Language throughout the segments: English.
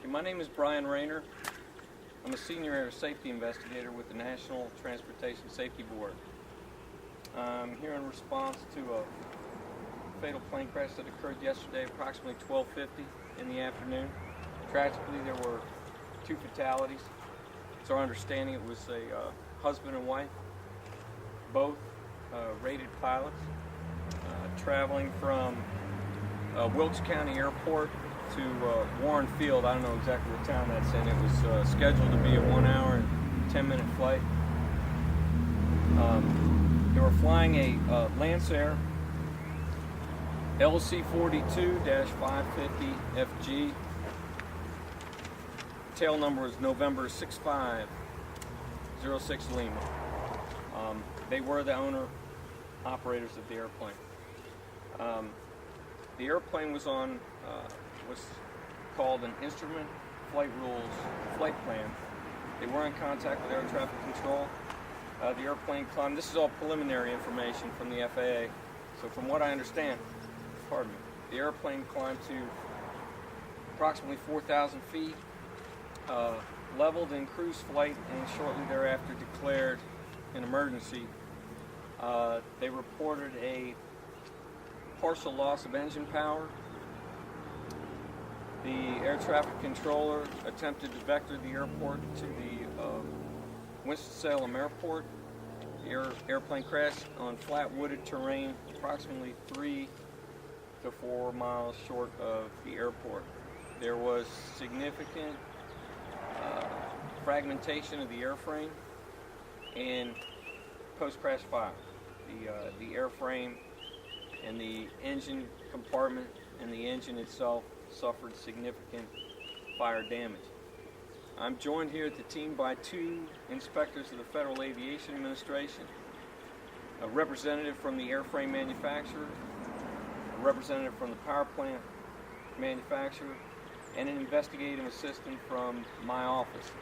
My name is Rayner. I'm a senior air safety investigator with the National Transportation Safety Board. I'm here in response to a fatal plane crash that occurred yesterday, approximately 12:50 in the afternoon. Tragically, there were 2 fatalities. It's our understanding it was a husband and wife, both rated pilots, traveling from Wilkes County Airport to Warren Field. I don't know exactly what town that's in. It was scheduled to be a 1 hour and 10-minute flight. They were flying a Lancer LC-42-550FG. Tail number was November 6506 Lima. They were the owner-operators of the airplane. The airplane was on what's called an Instrument Flight Rules flight plan. They were in contact with air traffic control. The airplane climbed. This is all preliminary information from the FAA. So from what I understand, the airplane climbed to approximately 4,000 feet, leveled in cruise flight, and shortly thereafter declared an emergency. They reported a partial loss of engine power. The air traffic controller attempted to vector the airport to the Winston-Salem airport. The airplane crashed on flat wooded terrain approximately 3 to 4 miles short of the airport. There was significant fragmentation of the airframe and post-crash fire. The airframe and the engine compartment and the engine itself suffered significant fire damage. I'm joined here at the team by 2 inspectors of the Federal Aviation Administration, a representative from the airframe manufacturer, a representative from the power plant manufacturer, and an investigative assistant from my office.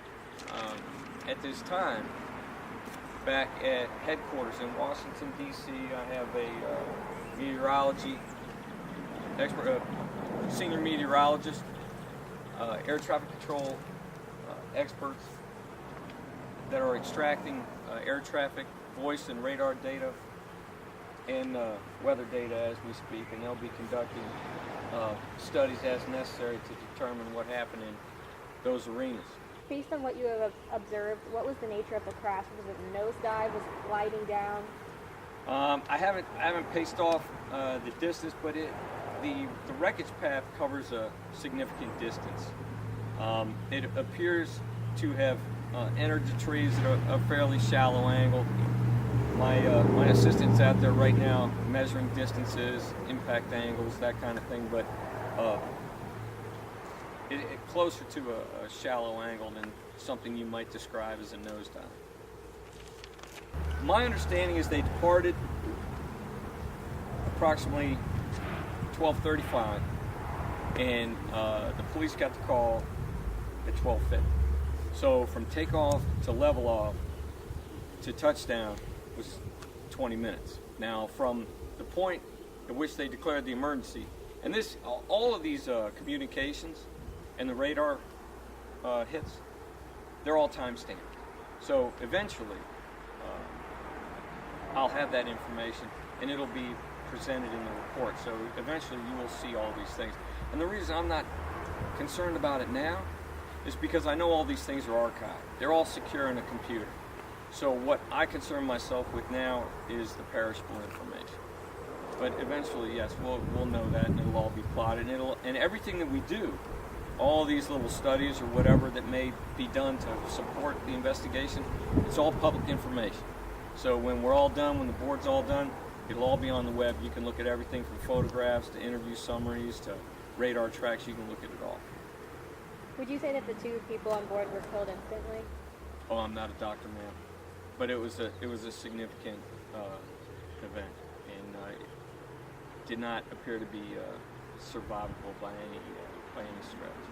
At this time, back at headquarters in Washington, D.C., I have a meteorology expert, senior meteorologist, air traffic control experts that are extracting air traffic, voice and radar data, and weather data as we speak, and they'll be conducting studies as necessary to determine what happened in those arenas. Based on what you have observed, what was the nature of the crash? Was it a nosedive? Was it gliding down? I haven't paced off the distance, but the wreckage path covers a significant distance. It appears to have entered the trees at a fairly shallow angle. My assistant's out there right now measuring distances, impact angles, that kind of thing, but it closer to a shallow angle than something you might describe as a nosedive. My understanding is they departed approximately 12:35, and the police got the call at 12:50. So from takeoff to level off to touchdown was 20 minutes. Now from the point at which they declared the emergency, and all of these communications and the radar hits, they're all time-stamped. So eventually I'll have that information and it'll be presented in the report. So eventually you will see all these things. And the reason I'm not concerned about it now is because I know all these things are archived. They're all secure in a computer. So what I concern myself with now is the perishable information. But eventually, yes, we'll know that, and it'll all be plotted, and everything that we do, all these little studies or whatever that may be done to support the investigation, it's all public information. So when we're all done, when the board's all done, it'll all be on the web. You can look at everything from photographs to interview summaries to radar tracks. You can look at it all. Would you say that the 2 people on board were killed instantly? Oh, I'm not a doctor, ma'am, but it was a significant event, and it did not appear to be survivable by any stretch.